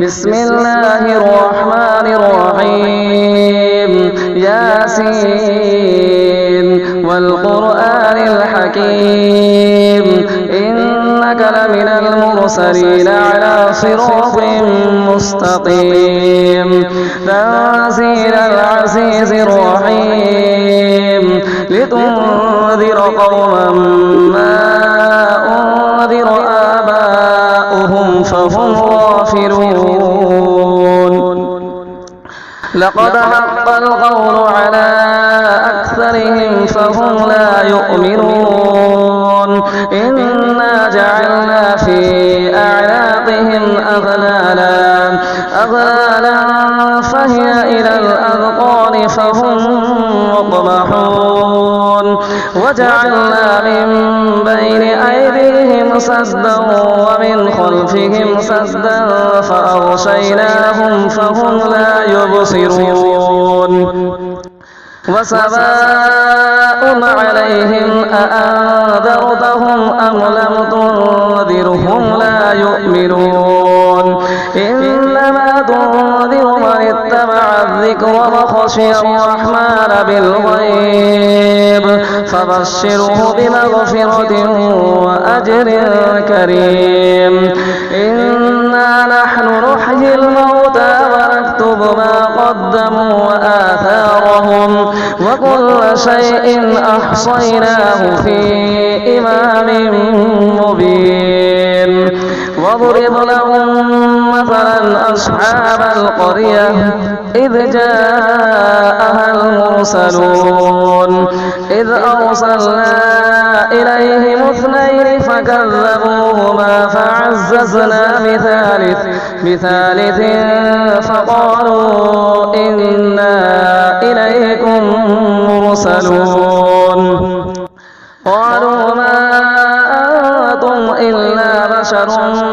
بسم الله الرحمن الرحيم ياسين والقرآن الحكيم إنك لمن المرسلين على صراط مستقيم تنزيل العزيز الرحيم لتنذر قوما ما أنذر آباؤهم فهم غافلون لقد حق القول على أكثرهم فهم لا يؤمنون إنا جعلنا في أعناقهم أغلالا فهي إلى الأذقان فهم مقمحون وجعلنا من بين أيديهم سدا ومن خلفهم سدا فأغشيناهم فهم لا يبصرون وسواء عليهم أأنذرتهم أم لم تنذرهم لا يؤمنون إنما تنذر من اتبع الذكر وخشي الرحمن بالغيب فبشره بمغفرة وأجر كريم إنا نحن نحيي الموتى ونكتب ما قدموا وآثارهم وكل شيء أحصيناه في إمام مبين واضرب لهم مثلا أصحاب القرية إذ جاءها المرسلون إذ أرسلنا إليهم اثنين فكذبوهما فعززنا بثالث فقالوا إنا إليكم مرسلون قالوا ما أنتم إلا بشر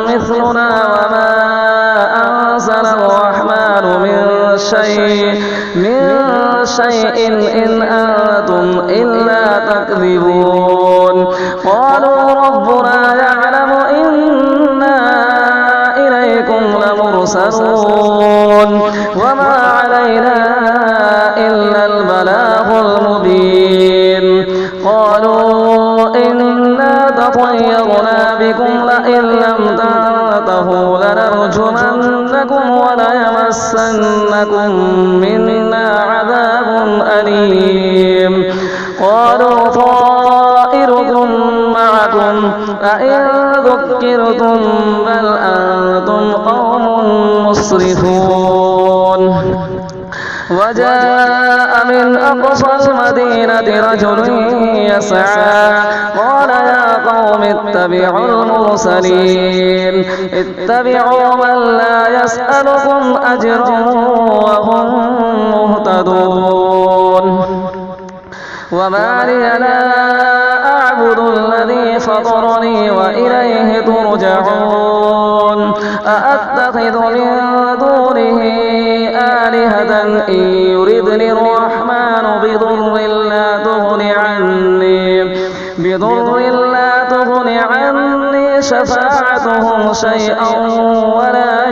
مثلنا وما أنزل الرحمن من شيء إن أنتم إلا تكذبون قالوا ربنا يعلم إنا إليكم لمرسلون وما علينا إلا البلاغ المبين قالوا إنا تطيرنا بكم لئن لم تنتهوا لنرجمنكم وليمسنكم منا عذاب أليم قالوا طائركم معكم أئن ذكرتم بل أنتم قوم مسرفون وجاء من أقصى المدينة رجل يسعى قال يا قوم اتبعوا المرسلين اتبعوا من لا يسألكم أجرا وهم مهتدون وما لي لا أعبد الذي فطرني وإليه ترجعون أأتخذ من دونه آلهة إن يردني الرحمن بضر لا تغن عني شفاعتهم شيئا ولا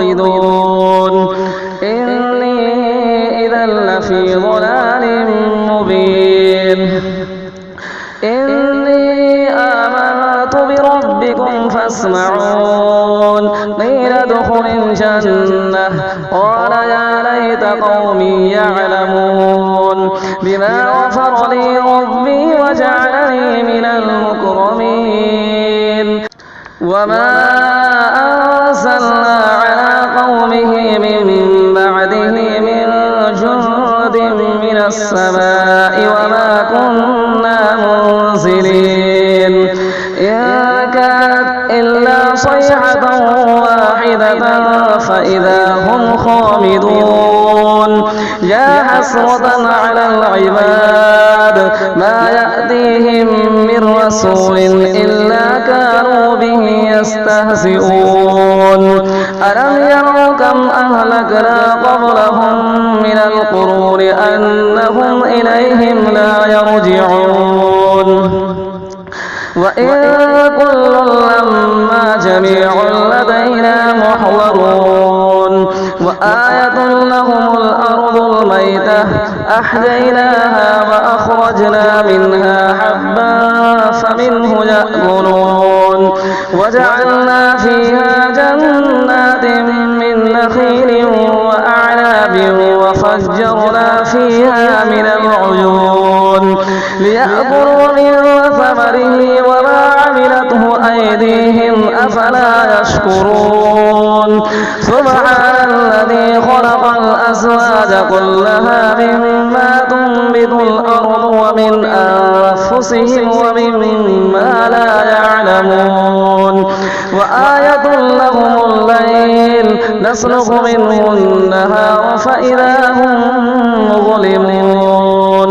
ينقذون إني إذا لفي ضلال مبين إني آمنت بربكم فاسمعون قيل ادخل الجنة قال يا ليت قومي يعلمون بما غفر لي ربي وجعلني من المكرمين وما أرسلنا على قومه من بعده من جند من السماء وما كنا منزلين إن كانت إلا صيحة واحدة فإذا هم خامدون يا حسرة على العباد ما يأتيهم من رسول إلا كانوا به يستهزئون ألم يروا كم أهلكنا قبلهم من القرون أنهم إليهم لا يرجعون وإن كل لما جميع لدينا لدينا محضرون وآية لهم الأرض الميتة أحييناها وأخرجنا منها حبا فمنه يأكلون وجعلنا فيها جنات من نخيل وأعناب وفجرنا فيها من العيون ليأكلوا من ثمره وما عملته أيديهم أفلا يشكرون سبحان الذي خلق الأزواج كلها مما تنبت الأرض ومن أنفسهم ومما لا يعلمون وآية لهم الليل نسلخ منه النهار فإذا هم مظلمون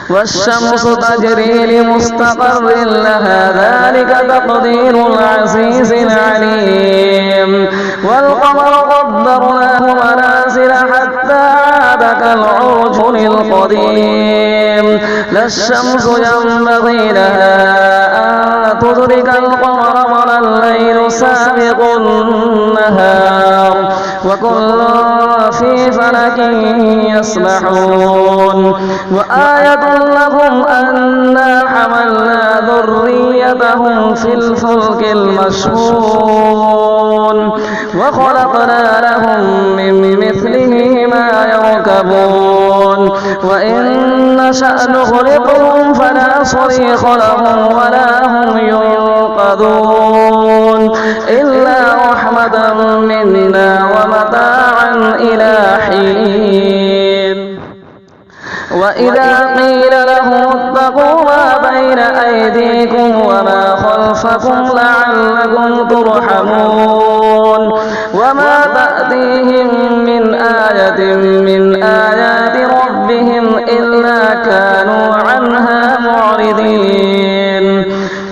والشمس تجري لمستقر لها ذلك تقدير العزيز العليم والقمر قدرناه منازل حتى عاد كالعرجون القديم لا الشمس ينبغي لها أن تدرك القمر ولا الليل سابق النهار وكل في فلك يسبحون وآية لهم أنا حملنا ذريتهم في الفلك المشحون وخلقنا لهم من مثله ما يركبون وإن نشأ نغرقهم فلا صريخ لهم ولا هم ينقذون إلا رحمة منا ومتاعا إلى حين وإذا قيل لهم اتقوا ما بين أيديكم وما خلفكم لعلكم ترحمون وما تأتيهم من آية من آيات ربهم إلا كانوا عنها معرضين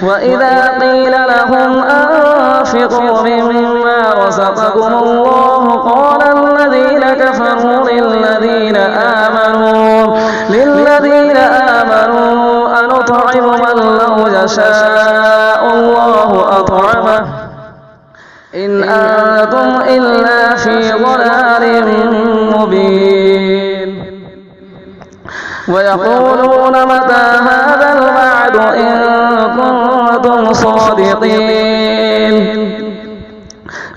وإذا قيل لهم أنفقوا مما رزقكم الله قال الذين كفروا للذين آمنوا أنطعم من لو يشاء الله أطعمه إن أنتم إلا في ضلال مبين ويقولون متى هذا الوعد إن كنتم صادقين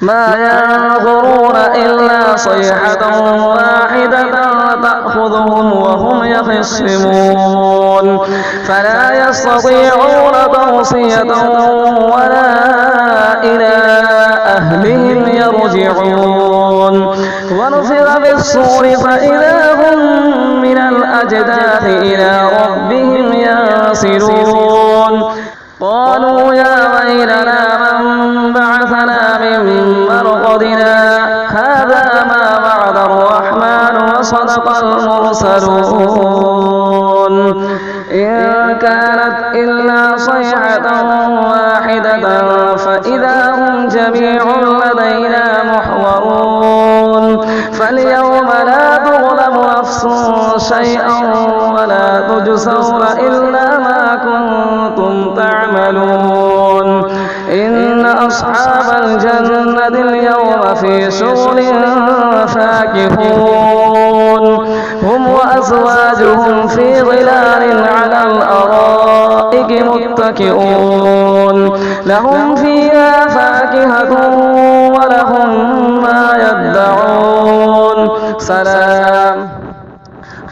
ما ينظرون إلا صيحة واحدة تأخذهم وهم يخصمون فلا يستطيعون توصية ولا إلى أهلهم يرجعون ونفخ في الصور فإذا هم من الأجداث إلى ربهم ينسلون قالوا يا ويلنا من بعثنا من مرقدنا هذا ما وعد الرحمن وصدق المرسلون إن كانت إلا صيحة واحدة فإذا هم جميع لدينا محضرون فاليوم لا تظلم نفس شيئا ولا تجزون إلا ما كنتم تعملون إن أصحاب الجنة اليوم في شغل فاكهون هم وأزواجهم في ظلال على الأرائك متكئون لهم فيها فاكهة ولهم ما يدعون سلام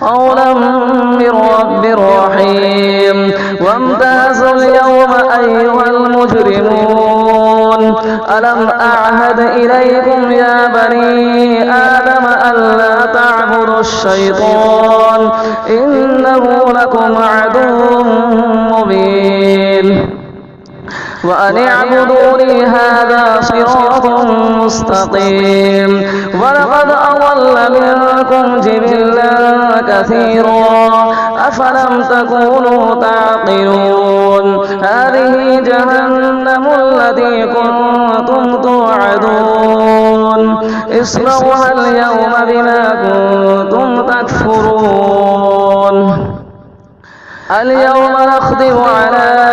قولا من رب رحيم وامتازوا اليوم أيها المجرمون ألم أعهد إليكم يا بني آدم ألا تعبدوا الشيطان إنه لكم عدو مبين وأن اعبدوني هذا صراط مستقيم ولقد أضل منكم جبلا كثيرا أفلم تكونوا تعقلون هذه جهنم التي كنتم توعدون اصلوها اليوم بما كنتم تكفرون اليوم نختم على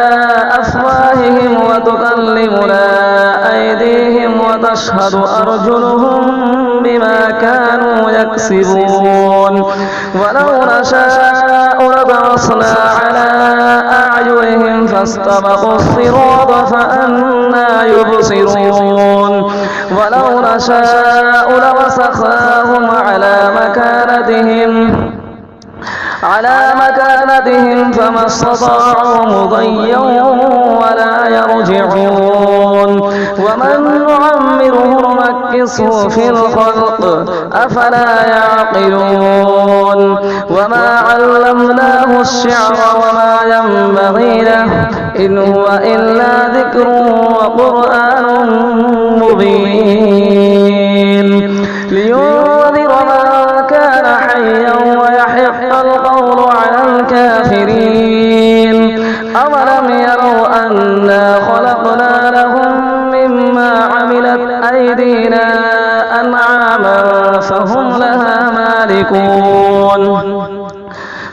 أفواههم وتكلمنا أيديهم وتشهد أرجلهم بما كانوا يكسبون ولو نشاء لطمسنا على أعينهم فاستبقوا الصراط فأنى يبصرون ولو نشاء لمسخناهم على مكانتهم فما استطاعوا مضيا ولا يرجعون ومن نعمره نمكسه في الخلق أفلا يعقلون وما علمناه الشعر وما ينبغي له إن هو إلا ذكر وقرآن مبين لينذر من كان حيا ويحق القول على الكافرين أولم يروا أنا خلقنا لهم مما عملت أيدينا أنعاما فهم لها مالكون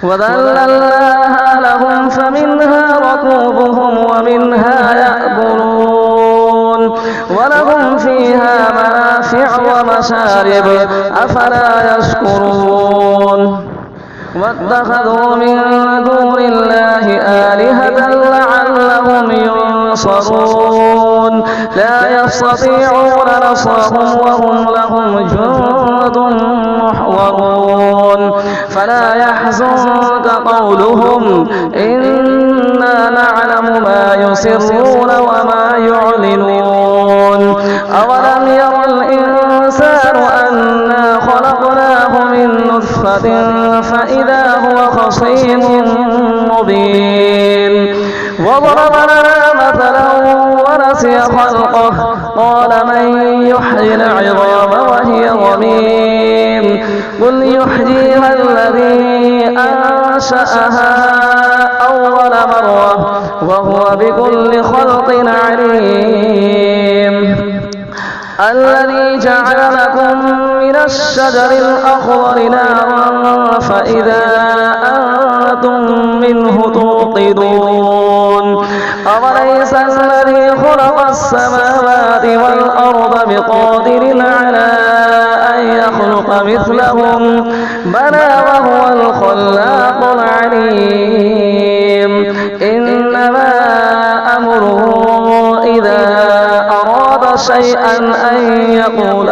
وذللناها لهم فمنها ركوبهم ومنها يأكلون ولهم فيها منافع ومشارب أفلا يشكرون واتخذوا من دون الله آلهة لعلهم ينصرون لا يستطيعون نصرهم وهم لهم جند محضرون فلا يحزنك قولهم إنا نعلم ما يسرون وما يعلنون أولم ير الإنسان أنا خلقناه من نطفة فإذا هو خصيم مبين وضرب لنا مثلا ونسي خلقه قال من يحيي العظام وهي رميم قل يحييها الذي أنشأها أول مرة وهو بكل خلق عليم الذي جعل لكم من الشجر الأخضر نارا فإذا أنتم منه توقدون أوليس الذي خلق السماوات والأرض بقادر على أن يخلق مثلهم بلى وهو الخلاق العليم إنما أمره إذا أراد شيئا أن يقول